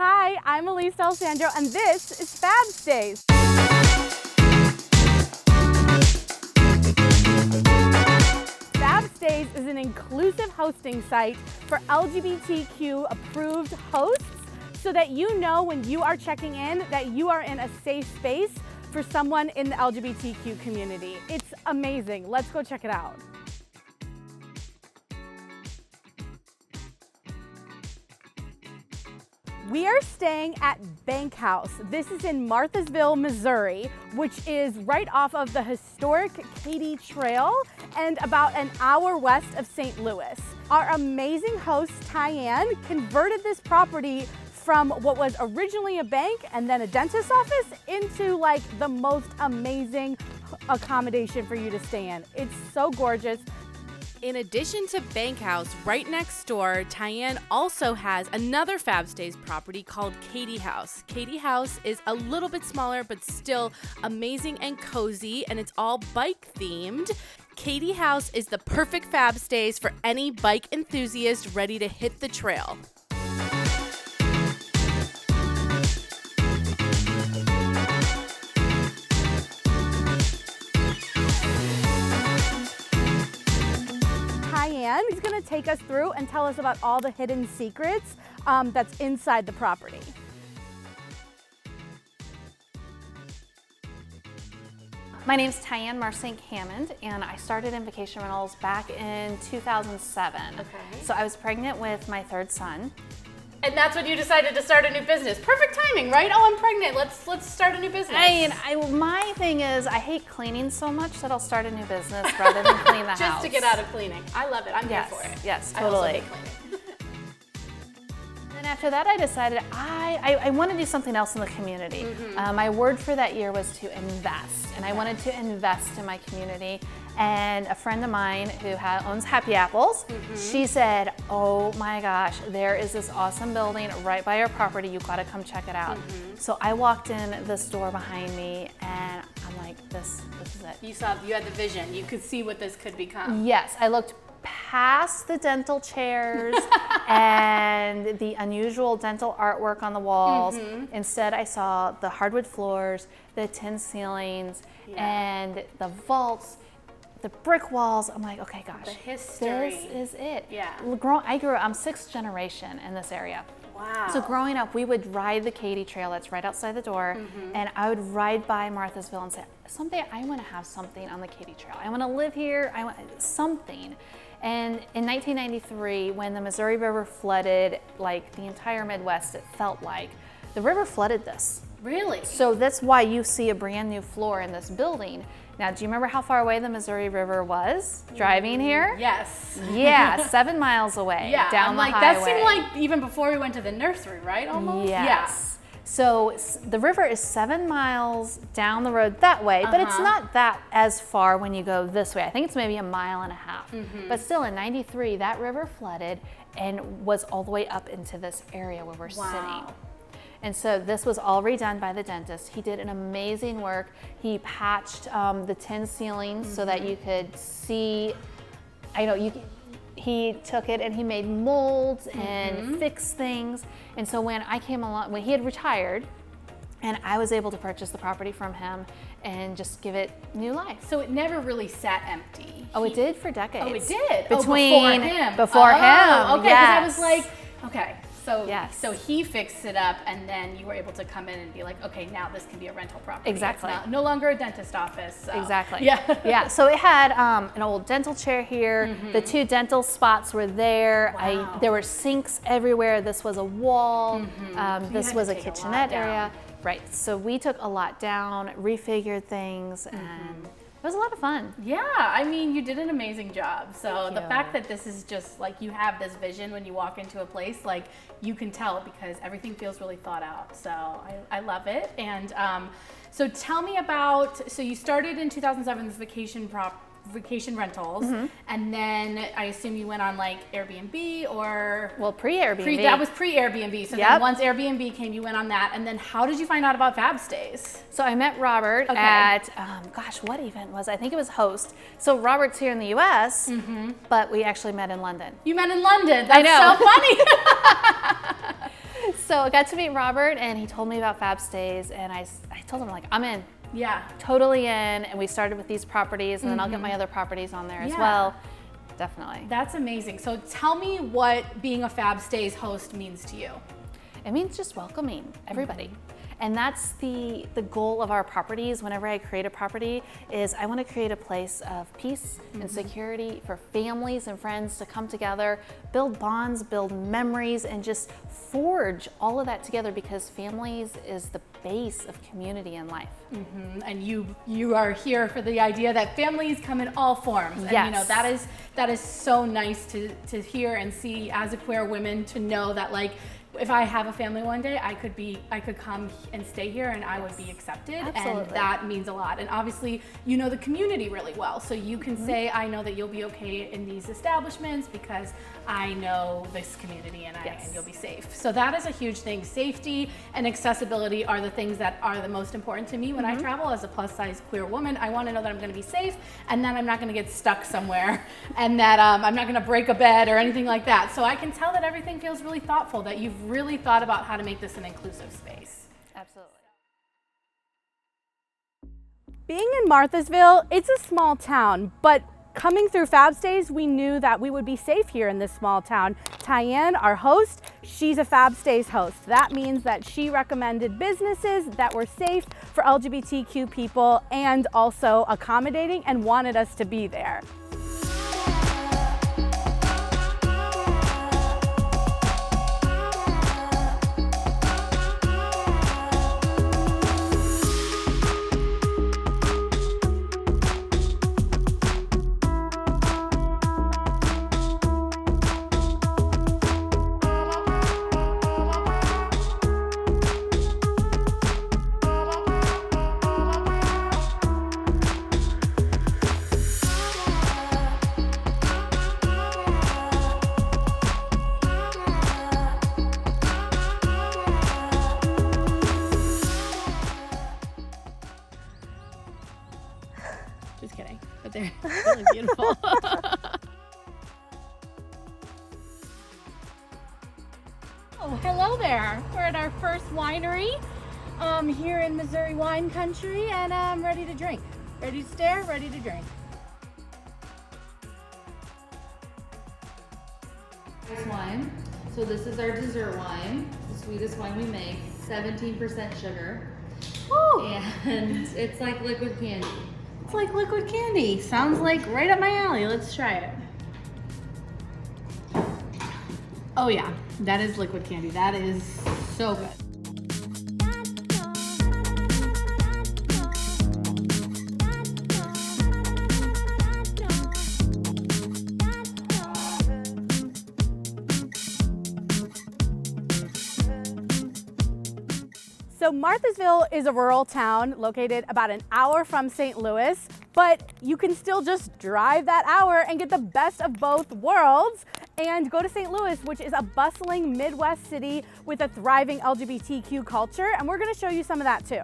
Hi, I'm Alysse of and this is Fabstayz. Fabstayz is an inclusive hosting site for LGBTQ approved hosts so that you know when you are checking in that you are in a safe space for someone in the LGBTQ community. It's amazing. Let's go check it out. We are staying at Bank House. This is in Marthasville, Missouri, which is right off of the historic Katy Trail and about an hour west of St. Louis. Our amazing host, Tyann, converted this property from what was originally a bank and then a dentist's office into like the most amazing accommodation for you to stay in. It's so gorgeous. In addition to Bank House, right next door, Tyann also has another Fabstayz property called Katy House. Katy House is a little bit smaller, but still amazing and cozy, and it's all bike themed. Katy House is the perfect Fabstayz for any bike enthusiast ready to hit the trail. He's going to take us through and tell us about all the hidden secrets that's inside the property. My name's Tyann Hammond, and I started in vacation rentals back in 2007. Okay. So I was pregnant with my third son. And that's when you decided to start a new business. Perfect timing, right? Oh, I'm pregnant. Let's start a new business. My thing is, I hate cleaning so much that I'll start a new business rather than clean the house. Just to get out of cleaning. I love it. I'm here for it. Yes, I also totally. hate cleaning. And after that, I decided I want to do something else in the community. My word for that year was to invest, and I wanted to invest in my community. And a friend of mine who owns Happy Apples, she said, oh my gosh, there is this awesome building right by our property. You've got to come check it out. So I walked in this door behind me, and I'm like, this is it. You had the vision. You could see what this could become. Yes, I looked past the dental chairs and the unusual dental artwork on the walls. Instead, I saw the hardwood floors, the tin ceilings, and the vaults, the brick walls. I'm like, okay, gosh, the history. This is it. Yeah. I'm sixth generation in this area. Wow. So growing up, we would ride the Katy Trail that's right outside the door, and I would ride by Marthasville and say, someday I want to have something on the Katy Trail. I want to live here. I want something. And in 1993, when the Missouri River flooded like the entire Midwest, it felt like, the river flooded this. Really? So that's why you see a brand new floor in this building. Now, do you remember how far away the Missouri River was driving here? Yes. Yeah, 7 miles away down the highway. That seemed like even before we went to the nursery, right? Almost? Yes. So the river is 7 miles down the road that way, but it's not that as far when you go this way. I think it's maybe 1.5 miles. But still, in 93, that river flooded and was all the way up into this area where we're sitting. And so this was all redone by the dentist. He did an amazing work. He patched the tin ceilings so that you could see, he took it and he made molds and fixed things. And so when I came along, when he had retired, and I was able to purchase the property from him and just give it new life. So it never really sat empty. Oh, it did for decades. Oh, it did? Before him. Before him, okay, because I was yes. like, okay. So, Yes. so he fixed it up, and then you were able to come in and be like, okay, now this can be a rental property. Exactly. It's no longer a dentist office. So. Exactly. Yeah. Yeah. So it had an old dental chair here. The 2 dental spots were there. Wow. There were sinks everywhere. This was a wall. This had was to a take a lot kitchenette down. area. Right. So we took a lot down, refigured things, and it was a lot of fun. Yeah, I mean, you did an amazing job. So Thank the you. fact that this is just like you have this vision when you walk into a place, like you can tell because everything feels really thought out. So I love it. And so tell me about, so you started in 2007 this vacation rentals, and then I assume you went on like Airbnb or Pre-Airbnb. that was pre-Airbnb. So then once Airbnb came, you went on that, and then how did you find out about Fabstayz? So I met Robert at, what event was it? I think it was Host. So Robert's here in the US, but we actually met in London. You met in London. That's so funny. So I got to meet Robert, and he told me about Fabstayz, and I told him, like, I'm in. Yeah. Totally in, and we started with these properties, and then I'll get my other properties on there as well. Definitely. That's amazing. So tell me what being a Fabstayz host means to you. It means just welcoming everybody. And that's the goal of our properties. Whenever I create a property, is I want to create a place of peace and security for families and friends to come together, build bonds, build memories, and just forge all of that together, because families is the base of community and life. And you are here for the idea that families come in all forms. And you know, that is so nice to hear and see as a queer woman, to know that, like, if I have a family one day, I could come and stay here and I would be accepted. Absolutely. And that means a lot. And obviously, you know the community really well. So you can say, I know that you'll be okay in these establishments because I know this community, and and you'll be safe. So that is a huge thing. Safety and accessibility are the things that are the most important to me when I travel as a plus size queer woman. I want to know that I'm going to be safe, and that I'm not going to get stuck somewhere, and that I'm not going to break a bed or anything like that. So I can tell that everything feels really thoughtful, that you've really thought about how to make this an inclusive space. Absolutely. Being in Marthasville, it's a small town, but coming through Fabstayz, we knew that we would be safe here in this small town. Tyann, our host, she's a Fabstayz host. That means that she recommended businesses that were safe for LGBTQ people and also accommodating, and wanted us to be there. Just kidding, but they're really beautiful. Oh, hello there. We're at our first winery here in Missouri wine country, and I'm ready to drink. Ready to stare, ready to drink. This wine. So this is our dessert wine, the sweetest wine we make, 17% sugar. Woo! And it's like liquid candy. It's like liquid candy. Sounds like right up my alley. Let's try it. Oh yeah, that is liquid candy. That is so good. So Marthasville is a rural town located about an hour from St. Louis, but you can still just drive that hour and get the best of both worlds and go to St. Louis, which is a bustling Midwest city with a thriving LGBTQ culture, and we're gonna show you some of that too.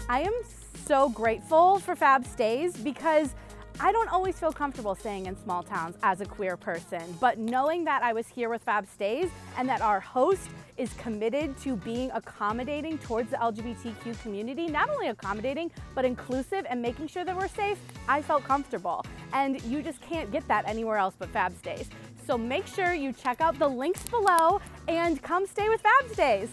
I am so grateful for Fabstayz because I don't always feel comfortable staying in small towns as a queer person, but knowing that I was here with Fabstayz and that our host is committed to being accommodating towards the LGBTQ community, not only accommodating, but inclusive and making sure that we're safe, I felt comfortable. And you just can't get that anywhere else but Fabstayz. So make sure you check out the links below and come stay with Fabstayz.